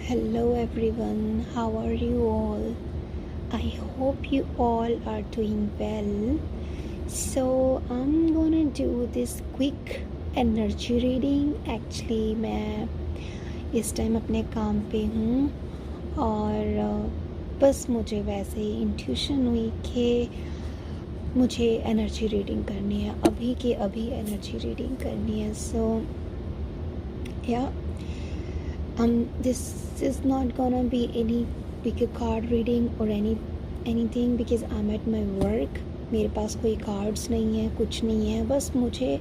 Hello everyone, how are you all? I hope you all are doing well. So I'm gonna do this quick energy reading. Actually मैं इस time अपने काम पे हूँ और बस मुझे वैसे ही इंट्यूशन हुई कि मुझे एनर्जी रीडिंग करनी है, अभी के अभी एनर्जी रीडिंग करनी है. सो या this is not gonna be any big card reading or anything because I'm at my work. मेरे पास कोई कार्ड्स नहीं है, कुछ नहीं है, बस मुझे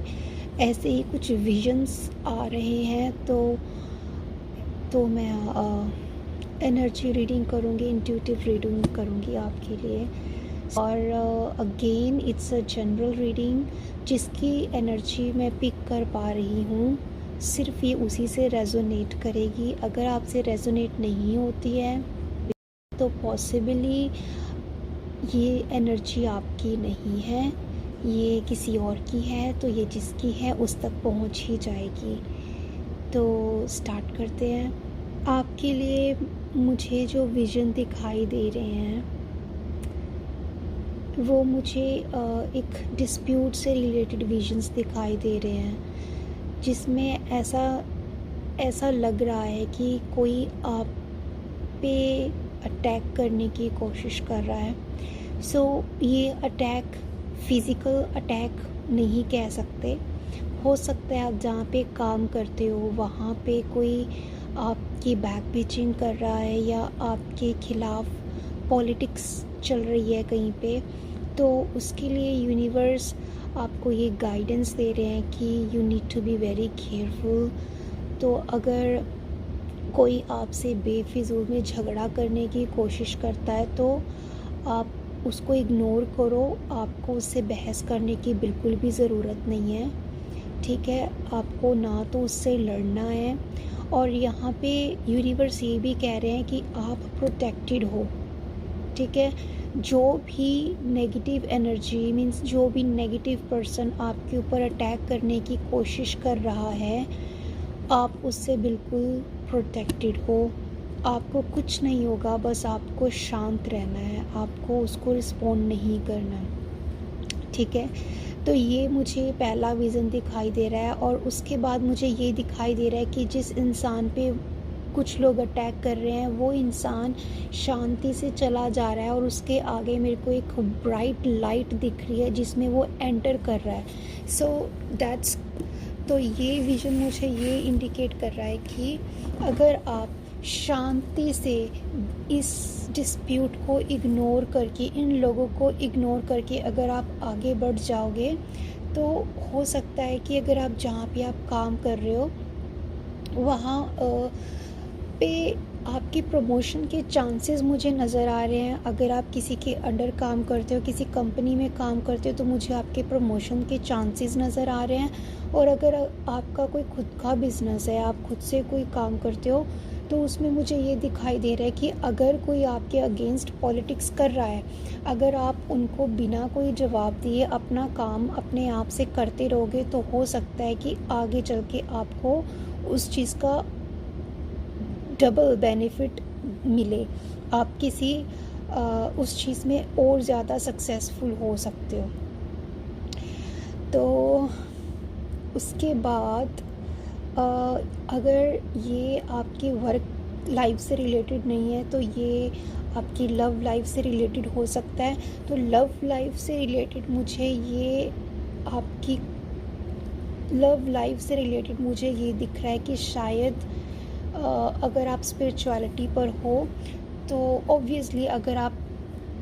ऐसे ही कुछ विजन्स आ रहे हैं तो मैं एनर्जी रीडिंग करूँगी, इंट्यूटिव रीडिंग करूँगी आपके लिए. और again it's a general reading जिसकी एनर्जी मैं पिक कर पा रही हूँ, सिर्फ ये उसी से रेजोनेट करेगी. अगर आपसे रेजोनेट नहीं होती है तो पॉसिबली ये एनर्जी आपकी नहीं है, ये किसी और की है. तो ये जिसकी है उस तक पहुंच ही जाएगी. तो स्टार्ट करते हैं. आपके लिए मुझे जो विज़न दिखाई दे रहे हैं वो मुझे एक डिस्प्यूट से रिलेटेड विजन्स दिखाई दे रहे हैं जिसमें ऐसा लग रहा है कि कोई आप पे अटैक करने की कोशिश कर रहा है. सो ये अटैक फिज़िकल अटैक नहीं कह सकते. हो सकता है आप जहाँ पे काम करते हो वहाँ पे कोई आपकी बैक बिचिंग कर रहा है या आपके खिलाफ पॉलिटिक्स चल रही है कहीं पे, तो उसके लिए यूनिवर्स आपको ये गाइडेंस दे रहे हैं कि you need to be very careful. तो अगर कोई आपसे बेफिजूल में झगड़ा करने की कोशिश करता है तो आप उसको इग्नोर करो. आपको उससे बहस करने की बिल्कुल भी ज़रूरत नहीं है, ठीक है. आपको ना तो उससे लड़ना है. और यहाँ पे यूनिवर्स ये भी कह रहे हैं कि आप प्रोटेक्टेड हो, ठीक है. जो भी नेगेटिव एनर्जी मीन्स जो भी नेगेटिव पर्सन आपके ऊपर अटैक करने की कोशिश कर रहा है, आप उससे बिल्कुल प्रोटेक्टेड हो. आपको कुछ नहीं होगा, बस आपको शांत रहना है, आपको उसको रिस्पॉन्ड नहीं करना, ठीक है. तो ये मुझे पहला विज़न दिखाई दे रहा है. और उसके बाद मुझे ये दिखाई दे रहा है कि जिस इंसान पे कुछ लोग अटैक कर रहे हैं वो इंसान शांति से चला जा रहा है और उसके आगे मेरे को एक ब्राइट लाइट दिख रही है जिसमें वो एंटर कर रहा है. तो ये विज़न मुझे ये इंडिकेट कर रहा है कि अगर आप शांति से इस डिस्प्यूट को इग्नोर करके, इन लोगों को इग्नोर करके अगर आप आगे बढ़ जाओगे तो हो सकता है कि अगर आप जहाँ पे आप काम कर रहे हो वहाँ पे आपकी प्रमोशन के चांसेस मुझे नज़र आ रहे हैं. अगर आप किसी के अंडर काम करते हो, किसी कंपनी में काम करते हो, तो मुझे आपके प्रमोशन के चांसेस नज़र आ रहे हैं. और अगर आपका कोई खुद का बिज़नेस है, आप खुद से कोई काम करते हो, तो उसमें मुझे ये दिखाई दे रहा है कि अगर कोई आपके अगेंस्ट पॉलिटिक्स कर रहा है, अगर आप उनको बिना कोई जवाब दिए अपना काम अपने आप से करते रहोगे तो हो सकता है कि आगे चल के आपको उस चीज़ का डबल बेनिफिट मिले. आप किसी उस चीज़ में और ज़्यादा सक्सेसफुल हो सकते हो. तो उसके बाद अगर ये आपकी वर्क लाइफ से रिलेटेड नहीं है तो ये आपकी लव लाइफ से रिलेटेड हो सकता है. तो लव लाइफ से रिलेटेड मुझे ये दिख रहा है कि शायद अगर आप स्पिरिचुअलिटी पर हो तो ऑब्वियसली अगर आप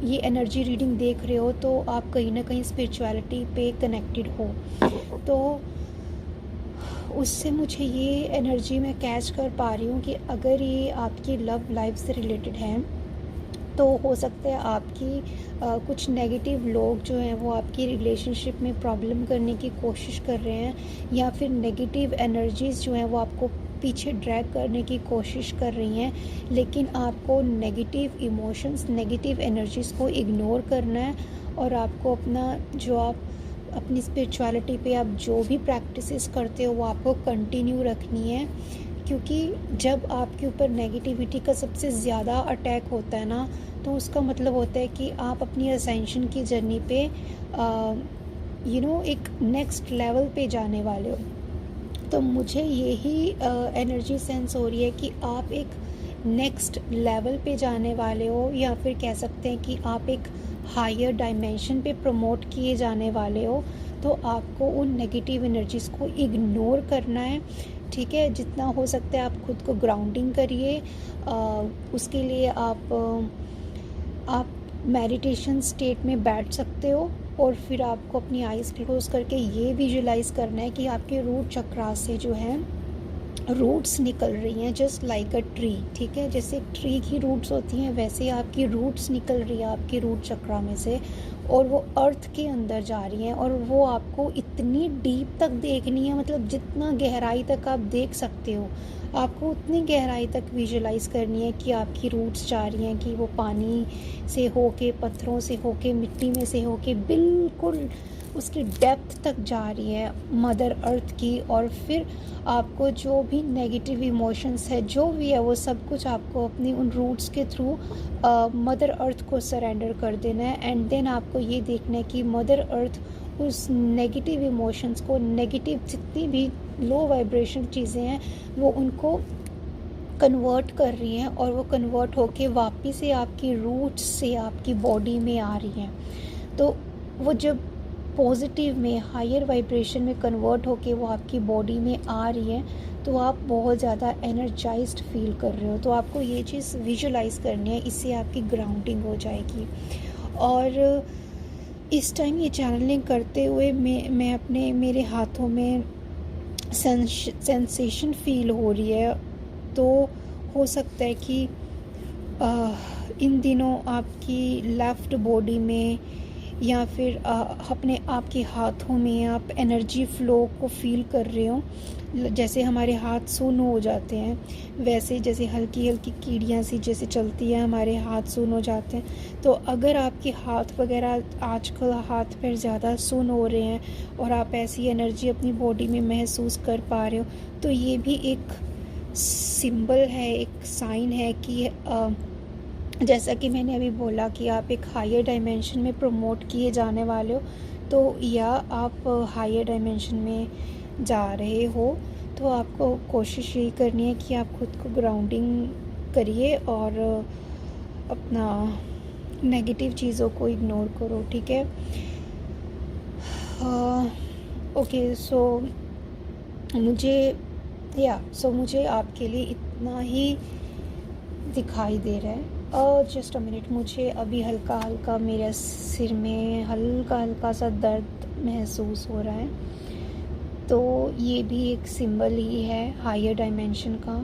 ये एनर्जी रीडिंग देख रहे हो तो आप कहीं ना कहीं स्पिरिचुअलिटी पे कनेक्टेड हो. तो उससे मुझे ये एनर्जी मैं कैच कर पा रही हूँ कि अगर ये आपकी लव लाइफ से रिलेटेड है तो हो सकता है आपकी कुछ नेगेटिव लोग जो हैं वो आपकी रिलेशनशिप में प्रॉब्लम करने की कोशिश कर रहे हैं, या फिर नेगेटिव एनर्जीज़ जो हैं वो आपको पीछे ड्रैग करने की कोशिश कर रही हैं. लेकिन आपको नेगेटिव इमोशंस, नेगेटिव एनर्जीज़ को इग्नोर करना है और आपको अपनी स्पिरिचुअलिटी पे आप जो भी प्रैक्टिसेस करते हो वो आपको कंटिन्यू रखनी है. क्योंकि जब आपके ऊपर नेगेटिविटी का सबसे ज़्यादा अटैक होता है ना, तो उसका मतलब होता है कि आप अपनी असेंशन की जर्नी पे एक नेक्स्ट लेवल पे जाने वाले हो। तो मुझे यही एनर्जी सेंस हो रही है कि आप एक नेक्स्ट लेवल पे जाने वाले हो, या फिर कह सकते हैं कि आप एक हायर डायमेंशन पे प्रमोट किए जाने वाले हो। तो आपको उन नेगेटिव एनर्जीज़ को इग्नोर करना है, ठीक है। जितना हो सकता है आप खुद को ग्राउंडिंग करिए। उसके लिए आप मेडिटेशन स्टेट में बैठ सकते हो, और फिर आपको अपनी आइज़ क्लोज करके ये विजुलाइज करना है कि आपके रूट चक्रा से जो है रूट्स निकल रही हैं, जस्ट लाइक अ ट्री, ठीक है। जैसे एक ट्री की रूट्स होती हैं, वैसे ही आपकी रूट्स निकल रही है आपके रूट चक्रा में से, और वो अर्थ के अंदर जा रही हैं, और वो आपको इतनी डीप तक देखनी है, मतलब जितना गहराई तक आप देख सकते हो आपको उतनी गहराई तक विजुलाइज करनी है कि आपकी रूट्स जा रही हैं, कि वो पानी से होके, पत्थरों से होके, मिट्टी में से होके बिल्कुल उसकी डेप्थ तक जा रही है मदर अर्थ की। और फिर आपको जो भी नेगेटिव इमोशंस है, जो भी है, वो सब कुछ आपको अपनी उन रूट्स के थ्रू मदर अर्थ को सरेंडर कर देना है। एंड देन आपको ये देखना है कि मदर अर्थ उस नेगेटिव इमोशंस को, नेगेटिव जितनी भी लो वाइब्रेशन चीज़ें हैं, वो उनको कन्वर्ट कर रही हैं, और वो कन्वर्ट होके वापस से आपकी रूट्स से आपकी बॉडी में आ रही हैं। तो वो जब पॉजिटिव में, हायर वाइब्रेशन में कन्वर्ट होके वो आपकी बॉडी में आ रही है, तो आप बहुत ज़्यादा एनर्जाइज्ड फील कर रहे हो। तो आपको ये चीज़ विजुलाइज करनी है, इससे आपकी ग्राउंडिंग हो जाएगी। और इस टाइम ये चैनलिंग करते हुए मैं अपने मेरे हाथों में सेंसेशन फील हो रही है। तो हो सकता है कि इन दिनों आपकी लेफ़्ट बॉडी में, या फिर अपने आपके हाथों में आप एनर्जी फ़्लो को फ़ील कर रहे हो। जैसे हमारे हाथ सुन्न हो जाते हैं, वैसे जैसे हल्की हल्की कीड़ियाँ सी जैसे चलती है, हमारे हाथ सुन्न हो जाते हैं। तो अगर आपके हाथ वगैरह आजकल हाथ पैर ज़्यादा सुन्न हो रहे हैं, और आप ऐसी एनर्जी अपनी बॉडी में महसूस कर पा रहे हो, तो ये भी एक सिंबल है, एक साइन है कि जैसा कि मैंने अभी बोला कि आप एक हायर डायमेंशन में प्रमोट किए जाने वाले हो, तो या आप हायर डायमेंशन में जा रहे हो। तो आपको कोशिश यही करनी है कि आप खुद को ग्राउंडिंग करिए, और अपना नेगेटिव चीज़ों को इग्नोर करो, ठीक है। ओके, सो मुझे आपके लिए इतना ही दिखाई दे रहा है। जस्ट अ मिनट, मुझे अभी हल्का हल्का मेरे सिर में हल्का हल्का सा दर्द महसूस हो रहा है। तो ये भी एक सिंबल ही है हायर डायमेंशन का,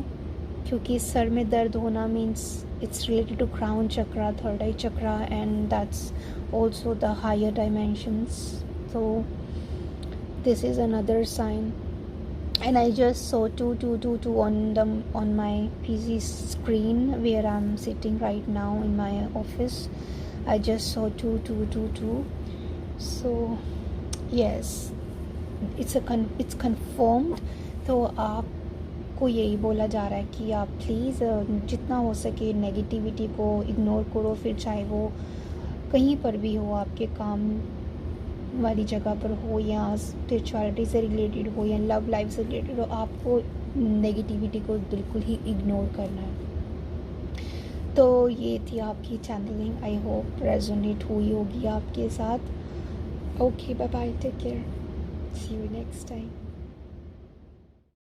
क्योंकि सर में दर्द होना means it's related to crown chakra, third eye chakra, and that's also the higher dimensions. तो this is another sign. And I just saw 2 on my PC screen where I'm sitting right now in my office. I just saw 2. So yes, it's confirmed. तो आपको यही बोला जा रहा है कि आप प्लीज़ जितना हो सके नेगेटिविटी को इग्नोर करो, फिर चाहे वो कहीं पर भी हो, आपके काम वाली जगह पर हो, या स्पिरिचुअलिटी से रिलेटेड हो, या लव लाइफ से रिलेटेड हो, आपको नेगेटिविटी को बिल्कुल ही इग्नोर करना है। तो ये थी आपकी चैनलिंग, आई होप रेजोनेट हुई होगी आपके साथ। Okay, bye bye, take care, see you next time.